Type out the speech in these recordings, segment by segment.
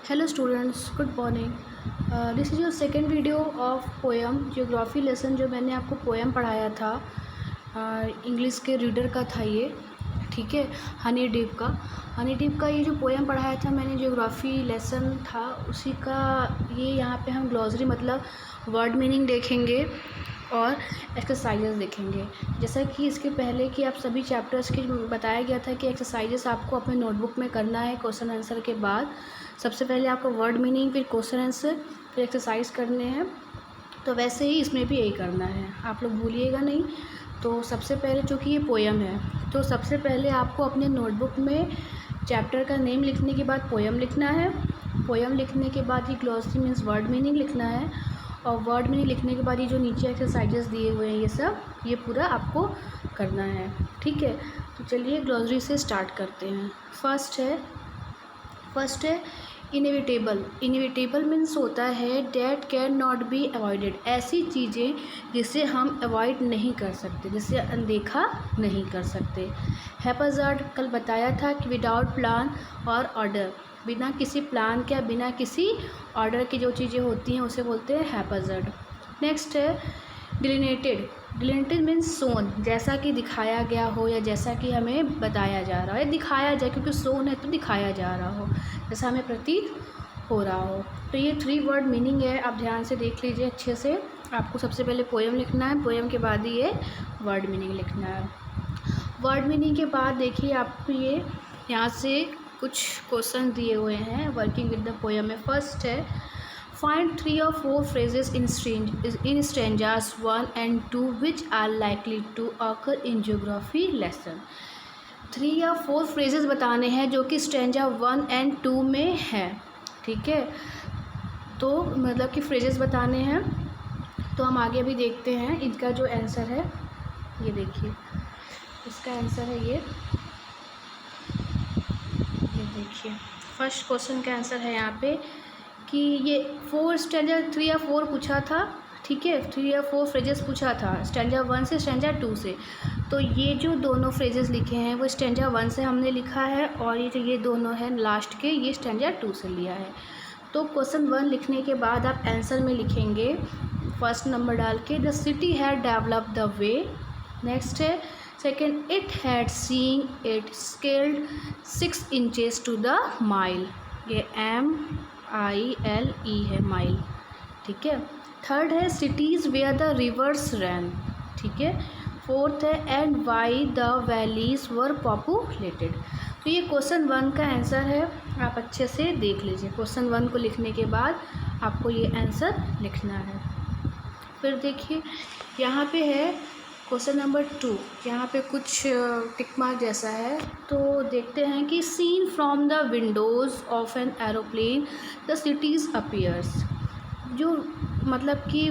Hello students, good morning. This is your second video of poem geography lesson जो मैंने आपको poem पढ़ाया था इंग्लिश के रीडर का था ये, ठीक है। हनी डीप का ये जो पोएम पढ़ाया था मैंने जियोग्राफी लेसन था उसी का ये यहाँ पे हम ग्लॉसरी मतलब वर्ड मीनिंग देखेंगे और एक्सरसाइजेस देखेंगे। जैसा कि इसके पहले कि आप सभी चैप्टर्स की बताया गया था कि एक्सरसाइजेस आपको अपने नोटबुक में करना है क्वेश्चन आंसर के बाद। सबसे पहले आपको वर्ड मीनिंग, फिर क्वेश्चन आंसर, फिर एक्सरसाइज करने हैं। तो वैसे ही इसमें भी यही करना है, आप लोग भूलिएगा नहीं। तो सबसे पहले चूँकि ये पोएम है तो सबसे पहले आपको अपने नोटबुक में चैप्टर का नेम लिखने के बाद पोएम लिखना है। पोएम लिखने के बाद ये ग्लॉसरी मीन्स वर्ड मीनिंग लिखना है और वर्ड मीनिंग लिखने के बाद ये जो नीचे एक्सरसाइजेस दिए हुए हैं ये पूरा आपको करना है, ठीक है। तो चलिए ग्लॉसरी से स्टार्ट करते हैं। फर्स्ट है इनएविटेबल मीन्स होता है that can not be avoided, ऐसी चीज़ें जिसे हम अवॉइड नहीं कर सकते, जिसे अनदेखा नहीं कर सकते। हैप्पैज़ार्ड कल बताया था कि विदाउट प्लान और ऑर्डर, बिना किसी प्लान के, बिना किसी ऑर्डर की जो चीज़ें होती हैं उसे बोलते हैं हैप्पैज़ार्ड। नेक्स्ट है डिलिनेटेड मीन्स सोन, जैसा कि दिखाया गया हो या जैसा कि हमें बताया जा रहा हो या दिखाया जाए, क्योंकि सोन है तो दिखाया जा रहा हो, जैसा हमें प्रतीत हो रहा हो। तो ये 3 वर्ड मीनिंग है, आप ध्यान से देख लीजिए अच्छे से। आपको सबसे पहले पोएम लिखना है, पोएम के बाद ही ये वर्ड मीनिंग लिखना है। वर्ड मीनिंग के बाद देखिए आपको ये यहाँ से कुछ क्वेश्चन दिए हुए हैं वर्किंग विद द पोएम में। फर्स्ट है find 3 or 4 phrases in stanzas 1 and 2 which are likely to occur in geography lesson। 3 या 4 phrases बताने हैं जो कि स्टैंजा 1 and 2 में है, ठीक है। तो मतलब कि phrases बताने हैं। तो हम आगे भी देखते हैं इनका जो आंसर है, ये देखिए इसका आंसर है ये देखिए। फर्स्ट क्वेश्चन का आंसर है यहाँ पे कि ये 4 स्टैंजा 3 या 4 पूछा था, ठीक है। 3 या 4 फ्रेजेस पूछा था स्टैंजा 1 से स्टैंजा 2 से। तो ये जो दोनों फ्रेजेस लिखे हैं वो स्टैंजा 1 से हमने लिखा है और ये दोनों हैं लास्ट के, ये स्टैंजा 2 से लिया है। तो क्वेश्चन 1 लिखने के बाद आप आंसर में लिखेंगे फर्स्ट नंबर डाल के the city had develop the way. Next है second it had seen it scaled 6 inches to the mile, ये MILE है माइल, ठीक है। थर्ड है cities where the rivers run, ठीक है। फोर्थ है and why the valleys were populated. तो ये क्वेश्चन 1 का आंसर है, आप अच्छे से देख लीजिए। क्वेश्चन 1 को लिखने के बाद आपको ये आंसर लिखना है। फिर देखिए यहाँ पे है क्वेश्चन नंबर 2, यहाँ पे कुछ टिक मार्क जैसा है। तो देखते हैं कि scene from the windows of an aeroplane the cities appears, जो मतलब कि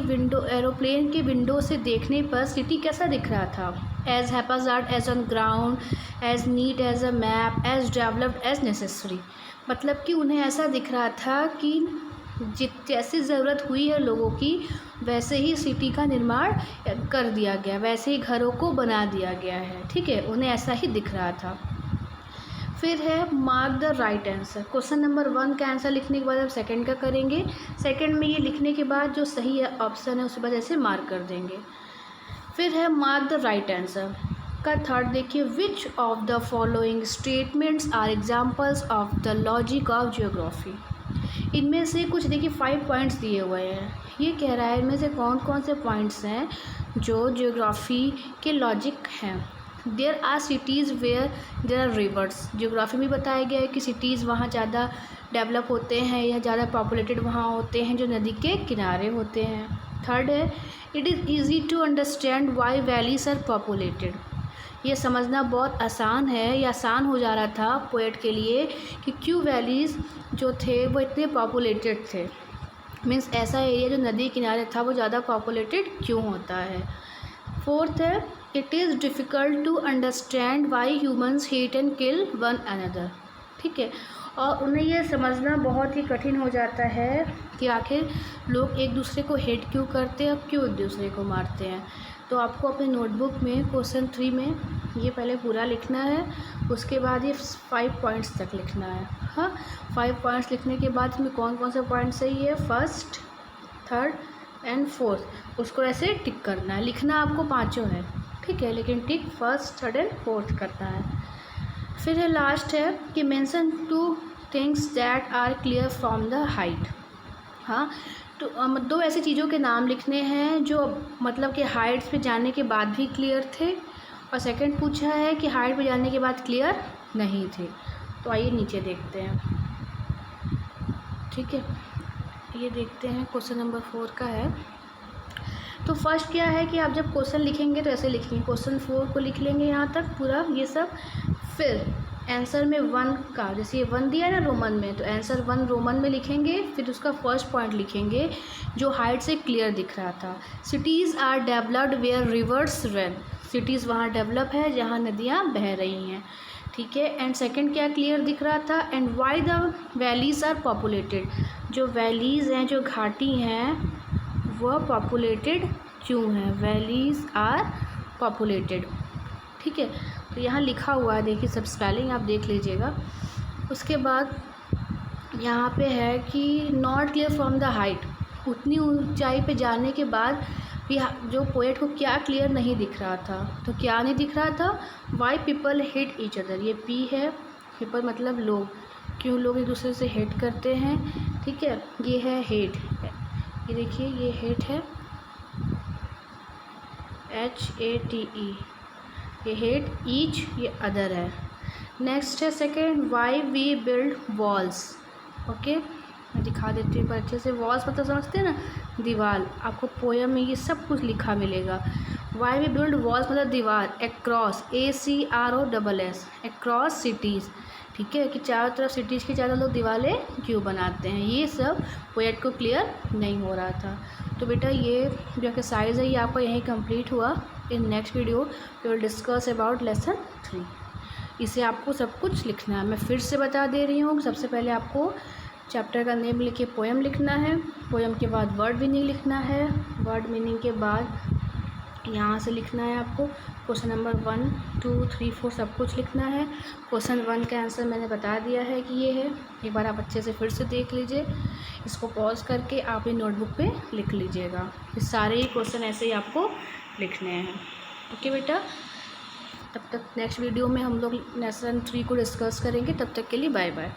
एरोप्लेन के विंडो से देखने पर सिटी कैसा दिख रहा था। As haphazard as on ground, as neat as a map, as developed as necessary, मतलब कि उन्हें ऐसा दिख रहा था कि जैसी ज़रूरत हुई है लोगों की वैसे ही सिटी का निर्माण कर दिया गया, वैसे ही घरों को बना दिया गया है, ठीक है। उन्हें ऐसा ही दिख रहा था। फिर है mark the right answer. Question number 1 का आंसर लिखने के बाद आप सेकंड का करेंगे। सेकंड में ये लिखने के बाद जो सही है ऑप्शन है उस पर ऐसे मार्क कर देंगे। फिर है मार्क द राइट आंसर का थर्ड देखिए which of the following statements are examples of the logic of geography. इनमें से कुछ देखिए 5 पॉइंट्स दिए हुए हैं। ये कह रहा है इनमें से कौन कौन से पॉइंट्स हैं जो जियोग्राफी के लॉजिक हैं। There are cities where there are rivers, geography में बताया गया है कि सिटीज़ वहाँ ज़्यादा डेवलप होते हैं या ज़्यादा पॉपुलेटेड वहाँ होते हैं जो नदी के किनारे होते हैं। थर्ड है it is easy to understand why valleys are populated, ये समझना बहुत आसान है, या आसान हो जा रहा था पोएट के लिए कि क्यों वैलीज़ जो थे वो इतने पॉपुलेटेड थे, मीन्स ऐसा एरिया जो नदी किनारे था वो ज़्यादा पॉपुलेटेड क्यों होता है। फोर्थ है it is difficult to understand why humans hate and kill one another, ठीक है। और उन्हें ये समझना बहुत ही कठिन हो जाता है कि आखिर लोग एक दूसरे को हेट क्यों करते हैं और क्यों एक दूसरे को मारते हैं। तो आपको अपने नोटबुक में क्वेश्चन 3 में ये पहले पूरा लिखना है, उसके बाद ये 5 पॉइंट्स तक लिखना है। हाँ, 5 पॉइंट्स लिखने के बाद इसमें कौन कौन से पॉइंट सही है, फर्स्ट, थर्ड एंड फोर्थ, उसको ऐसे टिक करना है। लिखना आपको पाँचों है, ठीक है, लेकिन tick first, third and fourth करना है। फिर है लास्ट है कि mention 2 things that are clear from the height. हाँ, तो 2 ऐसी चीज़ों के नाम लिखने हैं जो मतलब कि हाइट्स पे जाने के बाद भी क्लियर थे, और सेकंड पूछा है कि हाइट पे जाने के बाद क्लियर नहीं थे। तो आइए नीचे देखते हैं, ठीक है। ये देखते हैं क्वेश्चन नंबर 4 का है। तो फर्स्ट क्या है कि आप जब क्वेश्चन लिखेंगे तो ऐसे लिखेंगे, क्वेश्चन 4 को लिख लेंगे यहाँ तक पूरा ये सब, फिर आंसर में 1 का, जैसे ये 1 दिया है ना रोमन में, तो आंसर 1 रोमन में लिखेंगे, फिर उसका फर्स्ट पॉइंट लिखेंगे जो हाइट से क्लियर दिख रहा था। Cities are developed where rivers run, cities वहाँ डेवलप है जहाँ नदियाँ बह रही हैं, ठीक है। एंड सेकंड क्या क्लियर दिख रहा था, and why the valleys are populated, जो वैलीज़ हैं, जो घाटी हैं, वह पॉपुलेटेड क्यों है, वैलीज़ आर पॉपुलेटेड, ठीक है। तो यहाँ लिखा हुआ है, देखिए सब स्पेलिंग आप देख लीजिएगा। उसके बाद यहाँ पे है कि not clear from the height, उतनी ऊंचाई पे जाने के बाद भी जो पोएट को क्या क्लियर नहीं दिख रहा था, तो क्या नहीं दिख रहा था, why people hate each other, ये पी है, पीपल मतलब लोग, क्यों लोग एक दूसरे से हेट करते हैं, ठीक है। ये है हेट, ये देखिए ये हेट है, HATE, ये हेट, ईच ये अदर है। नेक्स्ट है second, why we build walls, okay, मैं दिखा देती हूँ अच्छे से। वॉल्स मतलब समझते हैं ना, दीवार, आपको पोएम में ये सब कुछ लिखा मिलेगा। वाई वी बिल्ड वॉल्स मतलब दीवार, एक्रॉस, ACROSS, एक्रॉस सिटीज़, ठीक है, कि चारों तरफ सिटीज़ के चारों लोग दीवारें क्यों बनाते हैं, ये सब पोएट को क्लियर नहीं हो रहा था। तो बेटा ये जो एक्सरसाइज है ये आपका यहीं कंप्लीट हुआ। In next video we will discuss about lesson 3। इसे आपको सब कुछ लिखना है, मैं फिर से बता दे रही हूँ। सबसे पहले आपको चैप्टर का नेम लिख के पोएम लिखना है, पोएम के बाद वर्ड मीनिंग लिखना है, वर्ड मीनिंग के बाद यहाँ से लिखना है आपको क्वेश्चन नंबर 1, 2, 3, 4 सब कुछ लिखना है। क्वेश्चन 1 का आंसर मैंने बता दिया है कि ये है, एक बार आप अच्छे से फिर से देख लीजिए, इसको पॉज करके आप ये नोटबुक पे लिख लीजिएगा। ये सारे ही क्वेश्चन ऐसे ही आपको लिखने हैं, ओके बेटा। तब तक नेक्स्ट वीडियो में हम लोग लेसन 3 को डिस्कस करेंगे, तब तक के लिए बाय बाय।